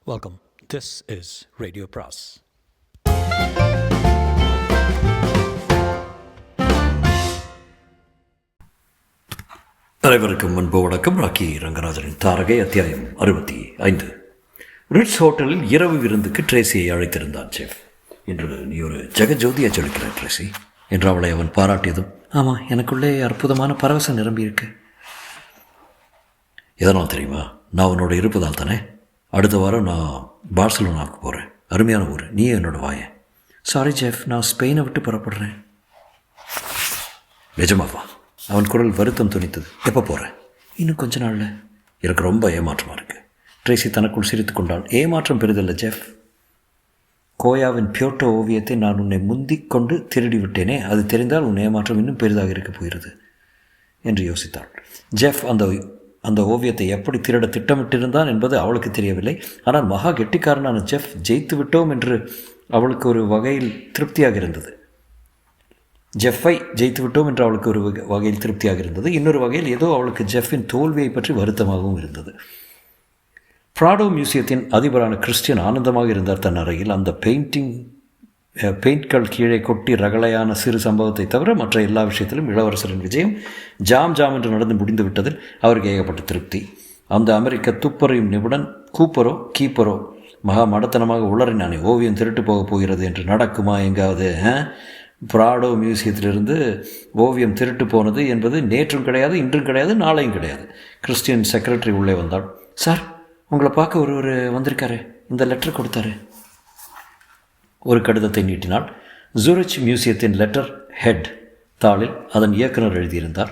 Welcome. This is Radio Pras. அனைவருக்கும் முன்பு வணக்கம். ராக்கி ரங்கராஜனின் தாரகை அத்தியாயம் 65. ரிட்ஸ் ஹோட்டலில் இரவு விருந்துக்கு ட்ரேசியை அழைத்திருந்தான் செஃப். இன்று நீ ஒரு ஜெகஜோதியை சொல்லிக்கிறாய் ட்ரேசி என்று அவளை அவன் பாராட்டியதும், ஆமாம், எனக்குள்ளே அற்புதமான பரவசம் நிரம்பியிருக்கு. எதனால் தெரியுமா? நான் உன்னோட இருப்பதால் தானே. அடுத்த வாரம் நான் பார்சலோனாவுக்கு போகிறேன். அருமையான ஊர். நீ என்னோட வாயேன். சாரி ஜெஃப், நான் ஸ்பெயினை விட்டு புறப்படுறேன். நிஜமாவா? அவன் குரல் வருத்தம் துணித்தது. எப்போ போகிறேன்? இன்னும் கொஞ்ச நாளில். எனக்கு ரொம்ப ஏமாற்றமாக இருக்குது. ட்ரேசி தனக்குள் சிரித்து கொண்டாள். ஏமாற்றம் பெரிதல்ல ஜெஃப். கோயாவின் பியோட்டோ ஓவியத்தை நான் உன்னை முந்திக் கொண்டு திருடி விட்டேனே, அது தெரிந்தால் உன் ஏமாற்றம் இன்னும் பெரிதாக இருக்கப் போகிறது என்று யோசித்தாள். ஜெஃப் அந்த ஓவியத்தை எப்படி திருட திட்டமிட்டிருந்தான் என்பது அவளுக்கு தெரியவில்லை. ஆனால் மகா கெட்டிக்காரனான ஜெஃப் ஜெயித்து விட்டோம் என்று அவளுக்கு ஒரு வகையில் திருப்தியாக இருந்தது. ஜெஃப்பை ஜெயித்து விட்டோம் என்று அவளுக்கு ஒரு வகையில் திருப்தியாக இருந்தது. இன்னொரு வகையில் ஏதோ அவளுக்கு ஜெஃப்பின் தோல்வியை பற்றி வருத்தமாகவும் இருந்தது. பிராடோ மியூசியத்தின் அதிபரான கிறிஸ்டியன் ஆனந்தமாக இருந்தார் தன் அறையில். அந்த பெயிண்ட்கள் கீழே கொட்டி ரகளையான சிறு சம்பவத்தை தவிர மற்ற எல்லா விஷயத்திலும் இளவரசரின் விஜயம் ஜாம் என்று நடந்து முடிந்து விட்டதில் அவருக்கு ஏகப்பட்ட திருப்தி. அந்த அமெரிக்க துப்பறையும் நிபுணன் கீப்பரோ மகா மடத்தனமாக உளறினானே, ஓவியம் திருட்டு போகப் போகிறது என்று. நடக்குமா எங்காவது? பிராடோ மியூசியத்திலிருந்து ஓவியம் திருட்டு போனது என்பது நேற்றும் கிடையாது, இன்றும் கிடையாது, நாளையும் கிடையாது. கிறிஸ்டியன் செக்ரட்டரி உள்ளே வந்தாள். சார், உங்களை பார்க்க ஒருவர் வந்திருக்காரு, இந்த லெட்டர் கொடுத்தாரு. ஒரு கடிதத்தை நீட்டினாள். ஜூரிச் மியூசியத்தின் லெட்டர் ஹெட் தாளில் அதன் இயக்குனர் எழுதியிருந்தார்.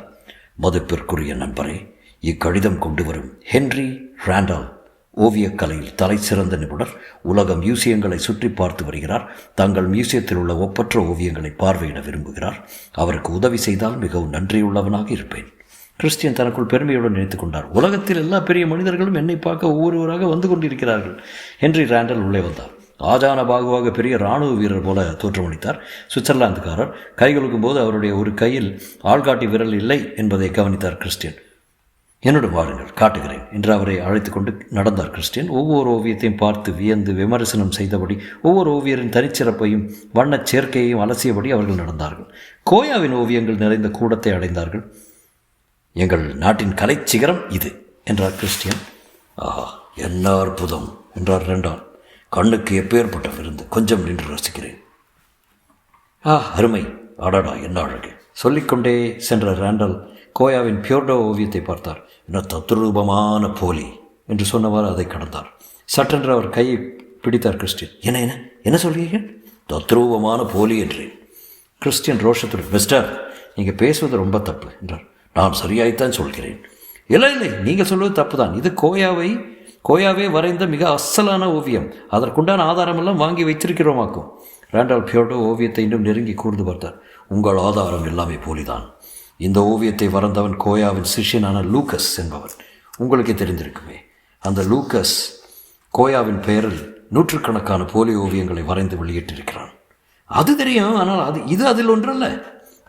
மதிப்பிற்குரிய நண்பரே, இக்கடிதம் கொண்டு வரும் ஹென்றி ராண்டால் ஓவியக்கலையில் தலை சிறந்த நிபுணர். உலக மியூசியங்களை சுற்றி பார்த்து வருகிறார். தங்கள் மியூசியத்தில் உள்ள ஒப்பற்ற ஓவியங்களை பார்வையிட விரும்புகிறார். அவருக்கு உதவி செய்தால் மிகவும் நன்றியுள்ளவனாக இருப்பேன். கிறிஸ்டியன் தனக்குள் பெருமையுடன் நினைத்துக் கொண்டார். உலகத்தில் எல்லா பெரிய மனிதர்களும் என்னை பார்க்க ஒவ்வொருவராக வந்து கொண்டிருக்கிறார்கள். ஹென்றி ராண்டல் உள்ளே வந்தார். ஆஜான பாகுவாக பெரிய இராணுவ வீரர் போல தோற்றமளித்தார். சுவிட்சர்லாந்துக்காரர். கைகளுக்கும் போது அவருடைய ஒரு கையில் ஆள்காட்டி விரல் இல்லை என்பதை கவனித்தார் கிறிஸ்டியன். என்னுடன் வாருங்கள், காட்டுகிறேன் என்று அவரை அழைத்து கொண்டு நடந்தார் கிறிஸ்டியன். ஒவ்வொரு ஓவியத்தையும் பார்த்து வியந்து விமர்சனம் செய்தபடி, ஒவ்வொரு ஓவியரின் தனிச்சிறப்பையும் வண்ணச் சேர்க்கையையும் அலசியபடி அவர்கள் நடந்தார்கள். கோயாவின் ஓவியங்கள் நிறைந்த கூடத்தை அடைந்தார்கள். எங்கள் நாட்டின் கலை சிகரம் இது என்றார் கிறிஸ்டியன். ஆஹா, என்ன அற்புதம் என்றார் ரெண்டான். கண்ணுக்கு எப்பேற்பட்ட விருந்து. கொஞ்சம் நின்று ரசிக்கிறேன். அருமை, அடாடா, என்ன அழகு சொல்லிக்கொண்டே சென்ற ராண்டல் கோயாவின் பியோர்டோ ஓவியத்தை பார்த்தார். என்ன தத்ரூபமான போலி என்று சொன்னவாறு அதை கடந்தார். சட்டென்று அவர் கையை பிடித்தார் கிறிஸ்டியன். என்ன என்ன சொல்கிறீர்கள்? தத்ரூபமான போலி என்றேன். கிறிஸ்டியன் ரோஷத்துடன், மிஸ்டர், நீங்கள் பேசுவது ரொம்ப தப்பு என்றார். நான் சரியாய்த்தான் சொல்கிறேன். இல்லை, நீங்கள் சொல்வது தப்பு தான். இது கோயாவே வரைந்த மிக அசலான ஓவியம். அதற்குண்டான ஆதாரமெல்லாம் வாங்கி வைத்திருக்கிறோமாக்கும். ராண்டால் பியோர்டோ ஓவியத்தை இன்னும் நெருங்கி கூர்ந்து பார்த்தார். உங்கள் ஆதாரம் எல்லாமே போலிதான். இந்த ஓவியத்தை வரைந்தவன் கோயாவின் சிஷ்யனான லூக்கஸ் என்பவன். உங்களுக்கே தெரிந்திருக்குமே. அந்த லூக்கஸ் கோயாவின் பெயரில் நூற்றுக்கணக்கான போலி ஓவியங்களை வரைந்து வெளியிட்டிருக்கிறான். அது தெரியும், ஆனால் இது அதில் ஒன்றல்ல.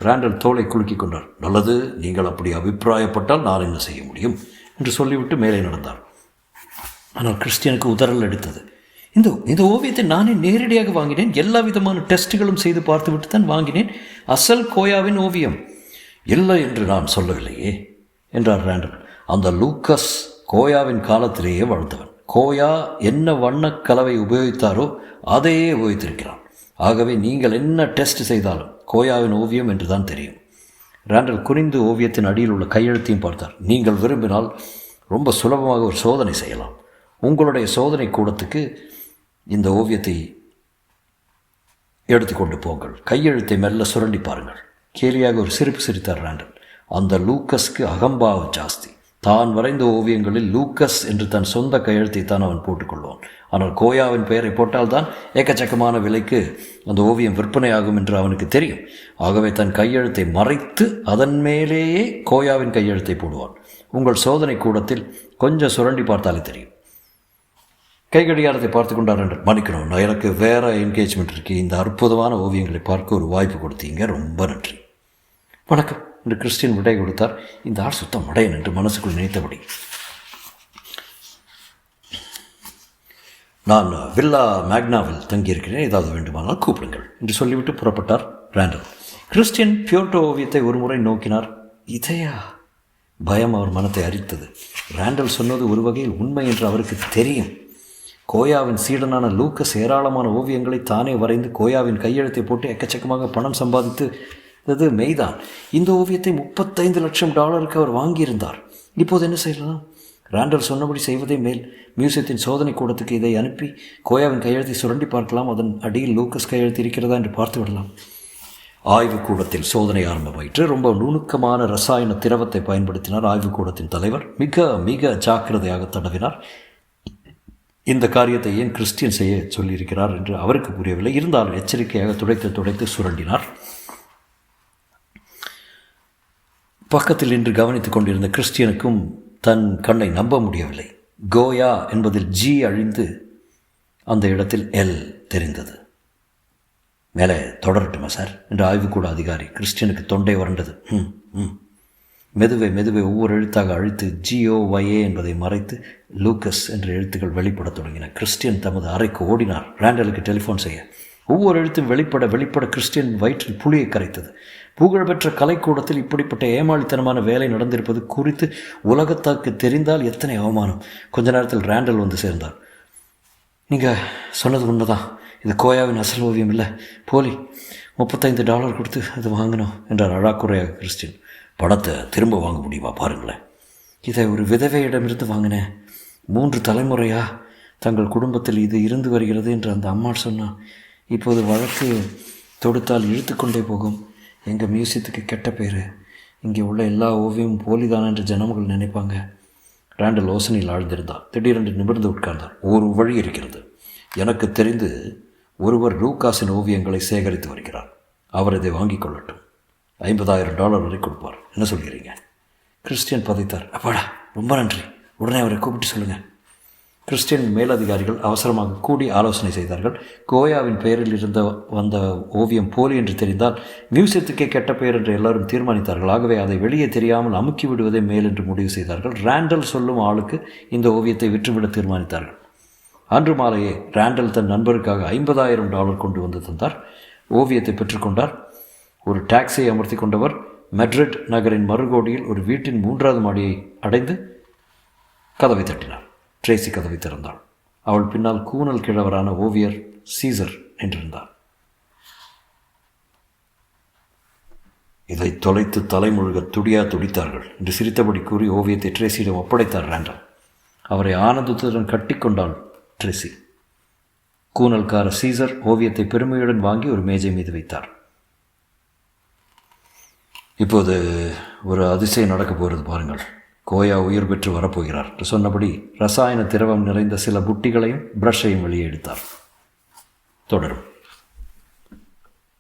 ராண்டல் தோலை குலுக்கி கொண்டார். நல்லது, நீங்கள் அப்படி அபிப்பிராயப்பட்டால் நான் என்ன செய்ய முடியும் என்று சொல்லிவிட்டு மேலே நடந்தார். ஆனால் கிறிஸ்டியனுக்கு உதறல் எடுத்தது. இந்த ஓவியத்தை நானே நேரடியாக வாங்கினேன். எல்லா விதமான டெஸ்ட்டுகளும் செய்து பார்த்துவிட்டு தான் வாங்கினேன். அசல் கோயாவின் ஓவியம் இல்லை என்று நான் சொல்லவில்லையே என்றார் ராண்டல். அந்த லூக்கஸ் கோயாவின் காலத்திலேயே வாழ்ந்தவன். கோயா என்ன வண்ணக்கலவை உபயோகித்தாரோ அதையே உபயோகித்திருக்கிறான். ஆகவே நீங்கள் என்ன டெஸ்ட் செய்தாலும் கோயாவின் ஓவியம் என்று தான் தெரியும். ராண்டல் குனிந்து ஓவியத்தின் அடியில் உள்ள கையெழுத்தையும் பார்த்தார். நீங்கள் விரும்பினால் ரொம்ப சுலபமாக ஒரு சோதனை செய்யலாம். உங்களுடைய சோதனை கூடத்துக்கு இந்த ஓவியத்தை எடுத்துக்கொண்டு போங்கள். கையெழுத்தை மெல்ல சுரண்டி பாருங்கள். கேலியாக ஒரு சிரிப்பு சிரித்தார் ராண்டல். அந்த லூக்கஸ்க்கு அகம்பாவம் ஜாஸ்தி. தான் வரைந்த ஓவியங்களில் லூக்கஸ் என்று தன் சொந்த கையெழுத்தை தான் அவன் போட்டுக்கொள்வான். ஆனால் கோயாவின் பெயரை போட்டால்தான் எக்கச்சக்கமான விலைக்கு அந்த ஓவியம் விற்பனையாகும் என்று அவனுக்கு தெரியும். ஆகவே தன் கையெழுத்தை மறைத்து அதன் மேலேயே கோயாவின் கையெழுத்தை போடுவான். உங்கள் சோதனை கூடத்தில் கொஞ்சம் சுரண்டி பார்த்தாலே தெரியும். கைகடியாரத்தை பார்த்து கொண்டார் என்று. மன்னிக்கணும், நான் எனக்கு வேறு என்கேஜ்மெண்ட் இருக்கு. இந்த அற்புதமான ஓவியங்களை பார்க்க ஒரு வாய்ப்பு கொடுத்தீங்க, ரொம்ப நன்றி. வணக்கம் என்று கிறிஸ்டியன் விடை கொடுத்தார். இந்த ஆள் சுத்தம் மடையன் என்று மனசுக்குள் நினைத்தபடி. நான் வில்லா மேக்னாவில் தங்கியிருக்கிறேன், ஏதாவது வேண்டுமானால் கூப்பிடுங்கள் என்று சொல்லிவிட்டு புறப்பட்டார் ராண்டல். கிறிஸ்டியன் பியோட்டோ ஓவியத்தை ஒரு முறை நோக்கினார். இதையா? பயம் அவர் மனத்தை அரித்தது. ராண்டல் சொன்னது ஒரு வகையில் உண்மை என்று அவருக்கு தெரியும். கோயாவின் சீடனான லூக்கஸ் ஏராளமான ஓவியங்களை தானே வரைந்து கோயாவின் கையெழுத்தை போட்டு எக்கச்சக்கமாக பணம் சம்பாதித்தது மெய்தான். இந்த ஓவியத்தை $35 லட்சம் அவர் வாங்கியிருந்தார். இப்போது என்ன செய்யலாம்? ராண்டல் சொன்னபடி செய்வதே மேல். மியூசியத்தின் சோதனை கூடத்துக்கு இதை அனுப்பி கோயாவின் கையெழுத்தை சுரண்டி பார்க்கலாம். அதன் அடியில் லூக்கஸ் கையெழுத்து இருக்கிறதா என்று பார்த்து விடலாம். ஆய்வுக்கூடத்தில் சோதனை ஆரம்பமாயிற்று. ரொம்ப நுணுக்கமான ரசாயன திரவத்தை பயன்படுத்தினார் ஆய்வுக்கூடத்தின் தலைவர். மிக மிக ஜாக்கிரதையாக தடவினார். இந்த காரியத்தை ஏன் கிறிஸ்டியன் செய்ய சொல்லியிருக்கிறார் என்று அவருக்கு புரியவில்லை. இருந்தாலும் எச்சரிக்கையாக துடைத்து சுரண்டினார். பக்கத்தில் நின்று கவனித்துக் கொண்டிருந்த கிறிஸ்டியனுக்கும் தன் கண்ணை நம்ப முடியவில்லை. கோயா என்பதில் ஜி அழிந்து அந்த இடத்தில் எல் தெரிந்தது. மேலே தொடரட்டுமா சார் என்று ஆய்வுக்கூட அதிகாரி. கிறிஸ்டியனுக்கு தொண்டை வறண்டது. மெதுவே ஒவ்வொரு எழுத்தாக அழித்து GOYA என்பதை மறைத்து லூக்கஸ் என்ற எழுத்துக்கள் வெளிப்படத் தொடங்கின. கிறிஸ்டியன் தமது அறைக்கு ஓடினார் ராண்டலுக்கு டெலிஃபோன் செய்ய. ஒவ்வொரு எழுத்தும் வெளிப்பட கிறிஸ்டியன் வயிற்றில் புளியை கரைத்தது. புகழ்பெற்ற கலைக்கூடத்தில் இப்படிப்பட்ட ஏமாளித்தனமான வேலை நடந்திருப்பது குறித்து உலகத்தாக்கு தெரிந்தால் எத்தனை அவமானம். கொஞ்ச நேரத்தில் ராண்டல் வந்து சேர்ந்தார். நீங்கள் சொன்னது உண்மைதான், இது கோயாவின் அசல் ஓவியம் இல்லை, போலி. $35 கொடுத்து அது வாங்கினோம் என்றார் அழாக்குறையாக கிறிஸ்டியன். பணத்தை திரும்ப வாங்க முடியுமா பாருங்களேன். இதை ஒரு விதவையிடமிருந்து வாங்கினேன். 3 தலைமுறையாக தங்கள் குடும்பத்தில் இது இருந்து வருகிறது என்று அந்த அம்மா சொன்னான். இப்போது வழக்கு தொடுத்தால் இழுத்து கொண்டே போகும். எங்கள் மியூசியத்துக்கு கெட்ட பேர். இங்கே உள்ள எல்லா ஓவியமும் போலிதான் என்று ஜனங்கள் நினைப்பாங்க. ராண்டல் யோசனையில் ஆழ்ந்திருந்தார். திடீரென்று நிமிர்ந்து உட்கார்ந்தார். ஒரு வழி இருக்கிறது. எனக்கு தெரிந்து ஒருவர் லூக்காஸின் ஓவியங்களை சேகரித்து வருகிறார். அவர் இதை வாங்கிக் கொள்ளட்டும். $50,000 வரை கொடுப்பார். என்ன சொல்கிறீங்க? கிறிஸ்டியன் பதைத்தார். அப்பாடா, ரொம்ப நன்றி. உடனே அவரை கூப்பிட்டு சொல்லுங்கள். கிறிஸ்டியன் மேலதிகாரிகள் அவசரமாக கூடி ஆலோசனை செய்தார்கள். கோயாவின் பெயரில் வந்த ஓவியம் போலி என்று தெரிந்தால் மியூசியத்துக்கே கெட்ட பெயர் என்று எல்லாரும் தீர்மானித்தார்கள். ஆகவே அதை வெளியே தெரியாமல் அமுக்கி விடுவதே மேல் என்று முடிவு செய்தார்கள். ராண்டல் சொல்லும் ஆளுக்கு இந்த ஓவியத்தை விற்றுவிட தீர்மானித்தார்கள். அன்று மாலையே ராண்டல் தன் நண்பருக்காக $50,000 கொண்டு வந்து தந்தார். ஓவியத்தை பெற்றுக்கொண்டார். ஒரு டாக்ஸியை அமர்த்தி கொண்டவர் மெட்ரிட் நகரின் மறுகோடியில் ஒரு வீட்டின் 3வது மாடியை அடைந்து கதவை தட்டினார். ட்ரேசி கதவை திறந்தாள். அவள் பின்னால் கூனல் கிழவரான ஓவியர் சீசர் நின்றிருந்தார். இதை தொலைத்து தலைமுழுக துடித்தார்கள் என்று சிரித்தபடி கூறி ஓவியத்தை ட்ரேசியிடம் ஒப்படைத்தார் ராண்டல். அவரை ஆனந்தத்துடன் கட்டிக்கொண்டாள் ட்ரேசி. கூனல்கார சீசர் ஓவியத்தை பெருமையுடன் வாங்கி ஒரு மேஜை மீது வைத்தார். இப்போது ஒரு அதிசயம் நடக்கப் போகிறது பாருங்கள். கோயா உயிர் பெற்று வரப்போகிறார் என்று சொன்னபடி ரசாயன திரவம் நிறைந்த சில புட்டிகளையும் பிரஷையும் வெளியே எடுத்தார். தொடரும்.